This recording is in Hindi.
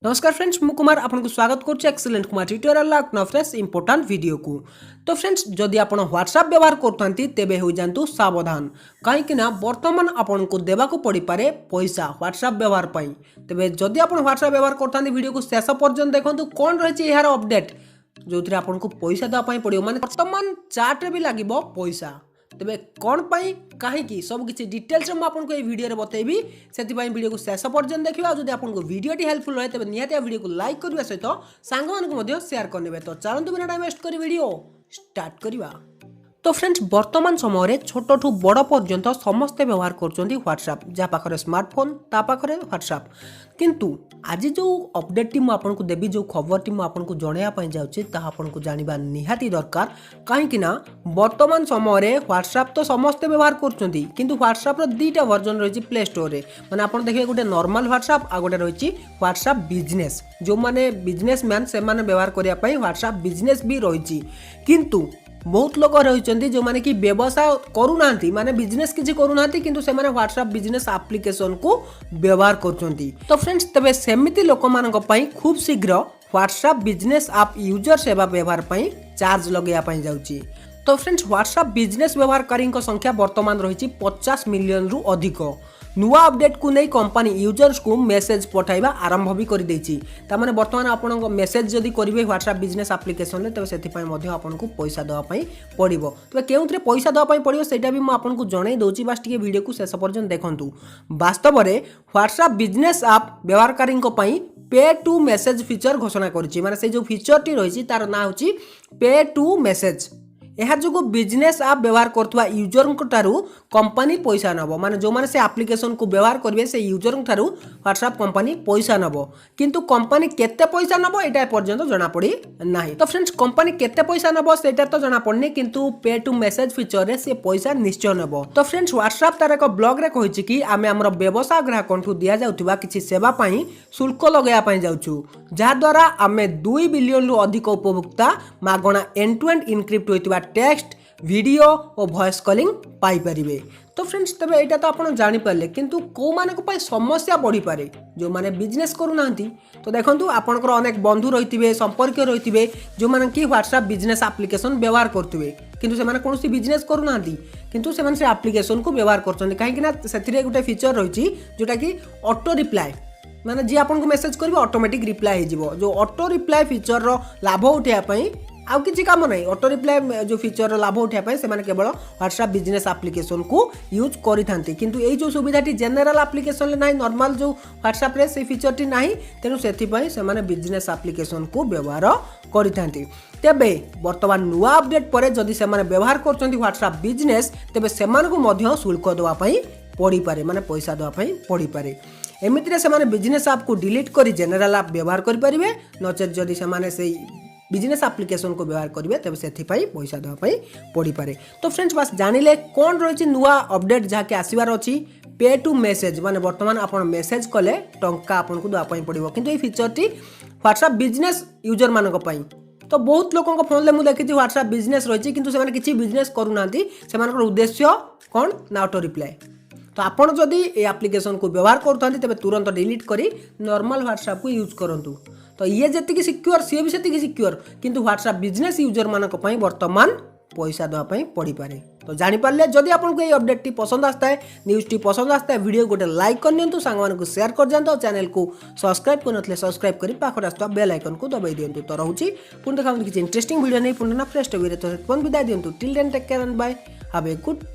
नमस्कार फ्रेंड्स मु कुमार आपको स्वागत करुच्ची एक्सीलेंट कुमार ट्यूटोरियल न फ्रेश इंपोर्टाट वीडियो को। तो फ्रेंड्स जदि आप व्हाट्सएप व्यवहार करते तेबे हो जातु सावधान कहीं बर्तमान आपन को देवाक पड़ पारे पैसा व्हाट्सएप व्यवहार पाई। तेबे जदि आप व्हाट्सएप व्यवहार करते वीडियो को शेष पर्यंत देखो कौन रही यार अपडेट जो आपको पैसा देवाई पड़ो माने बर्तमान चार्ट भी लगे पैसा। तेबे कौन पाई कहीं सब किसी डिटेल्स आपको ये वीडियो बतेबी से वीडियो को शेष पर्यंत देखा। जब आपको वीडियोटी हेल्पफुल रहे तेज निहाती वीडियो को लाइक करने सहित सांग मानक शेयर करने। तो चलते बिना टाइम वेस्ट कर वीडियो स्टार्ट करवा। तो फ्रेंड्स वर्तमान समय छोट ठू बड़ पर्यंत समस्ते व्यवहार कर व्हाट्सएप जहाँ पाखे स्मार्टफोन ता पाखे व्हाट्सएप। किंतु आज जो अपडेट टी आपको देवी जो खबर टी आपको जनवाई जाऊँगी आपको जानवा निहाती दरकार कहीं वर्तमान समय व्हाट्सएप तो समस्ते व्यवहार कर व्हाट्सएप दुईटा वर्जन रही प्ले स्टोर में मैंने आप देखिए गोटे नॉर्मल व्हाट्सएप आ गए रही व्हाट्सएप बिजनेस जो मैंने बिजनेसमैन से व्यवहार करने व्हाट्सएप बिजनेस भी रही। किंतु बहुत लोग रही जो मैंने कि व्यवसाय करूना माने बिजनेस किसी करूना किंतु से माने व्हाट्सएप बिजनेस एप्लिकेशन को व्यवहार करछंती। तो फ्रेंड्स तबे सेमिति लोक मानक पई खूब शीघ्र व्हाट्सएप बिजनेस ऐप यूजर सेवा व्यवहार पई चार्ज लगेया पई जाउची। तो फ्रेंड्स व्हाट्सएप बिजनेस व्यवहारकारी संख्या वर्तमान रही 50 मिलियन रु अधिक। नुआ अपडेट को नहीं कंपनी यूजर्स को मेसेज पठाइबा आरंभ भी कर देछि। तामाने वर्तमान आपन मेसेज जदि करिवे व्हाट्सएप बिजनेस एप्लिकेशन रे तबे सेति पई मध्ये आपनको पैसा देवा पई पड़िबो। तबे केउथरे पैसा देवा पई पड़िबो सेटा भी म आपनको जणै दोछि बास टिके वीडियो को शेष पर्यंत देखंतु। वास्तव रे व्हाट्सएप बिजनेस ऐप व्यवहारकारी पई पे टू मेसेज फीचर घोषणा करिछि माने से जो फीचर टी रहिछि तार ना होछि पे टू मेसेज। यह जो बिजनेस ऐप व्यवहार करथुवा यूजर ठारू कंपनी पैसा नब माने जो माने से एप्लिकेशन को व्यवहार करिवे से यूजर ठारू व्हाट्सएप कंपनी पैसा नब। किंतु कंपनी केते पैसा नब एटा पर्यंत जना पड़ी नाही। तो फ्रेंड्स कंपनी केते पैसा नब सेटा तो जना पड़नी किंतु पे टू मेसेज फीचर रे से पैसा निश्चय नब। तो फ्रेंड्स व्हाट्सएप तार एक ब्लॉग रे कहिछि कि आमे हमर व्यवसाय ग्राहकंठु दिया जाउथिबा किछि सेवा पई शुल्क लगेया पई जाउछु जहा द्वारा आमे 2 बिलियन रु अधिक उपभोक्ता मागणा एंड टू एंड इनक्रिप्ट होइतिबा टेक्स्ट वीडियो और वॉइस कॉलिंग पाई परिबे। तो फ्रेंड्स तबे एटा तो आपण जानि पारले किंतु को मानक पई समस्या बढ़ी पारे जो माने बिजनेस करूनांती। तो देखंतु आपनकर अनेक बंधु रहितिबे संपर्क रहितिबे जो माने कि व्हाट्सएप बिजनेस एप्लिकेशन व्यवहार करथिबे किंतु से माने कोनोसी बिजनेस करूनांती किंतु से माने से एप्लिकेशन को व्यवहार करछन काहे कि ना सेथिरे गुटे फीचर रहिछि जोटा कि ऑटो रिप्लाई माने जे आपन को मेसेज करबो ऑटोमेटिक रिप्लाई हे जिवो। जो ऑटो रिप्लाई फीचर रो लाभ उठाया पई आउ किसी काम नहीं ऑटो रिप्लाई जो फीचर लाभ उठाया से केवल व्हाट्सएप बिजनेस एप्लिकेशन को यूज करिथांती किंतु एई जो सुविधाटी जनरल एप्लिकेशन ना नॉर्मल जो व्हाट्सएप रे से फीचरटी नाही तेनु सेथिपई से माने बिजनेस एप्लिकेशन को व्यवहार करिथांती। तेबे वर्तमान नुआ अपडेट परे जदि से माने व्यवहार करचंती व्हाट्सएप बिजनेस तेबे सेमान को मध्य शुल्क देवा पई पड़ी पारे माने पैसा देवा पई पड़ी पारे। एमितिरे से माने बिजनेस ऐप को डिलीट करी जनरल ऐप व्यवहार करि परिबे नचेत जदि से माने से बिजनेस एप्लिकेशन को व्यवहार करेंगे तेज से पैसा देवाई पड़ पारे। तो फ्रेंड्स बस जानिले कौन रही नुआ अपडेट जहाँकि आसबार अच्छी पे टू मेसेज माने वर्तमान आप मेसेज कले टंका आपको देवाई पड़ो किंतु ये फीचरटी व्हाट्सएप बिजनेस यूजर मानक पई। तो बहुत लोगों फोन में मुझे देखी व्हाट्सएप बिजनेस रही किंतु से किसी बिजनेस करूना से उद्देश्य कौन ना ऑटो रिप्लाई। तो आपड़ जदि ये एप्लिकेशन को व्यवहार करते तेज तुरंत डिलीट करी नॉर्मल व्हाट्सएप को यूज करूँ। तो ये जी सिक्योर सी भी से सिक्योर किंतु व्हाट्सएप बिजनेस यूजर मानक वर्तमान पैसा देवाई पड़ पारे। तो जानीपारे जदि आपको ये अपडेट टी पसंद आता है न्यूज टी पसंद आता है वीडियो गोटे लाइक कर दिंतु सांग मानक शेयर कर दिखाँ चैनल को सब्सक्राइब करनथले सब्सक्राइब करी पाखरे आसुवा बेल आइकन को दबाई दिंतु। तो रहूची पुणी देखा किसी इंटरेस्टिंग वीडियो नहीं पुनः फ्रेश वीडियो तो विदाय दिंतु till then take care and bye have a good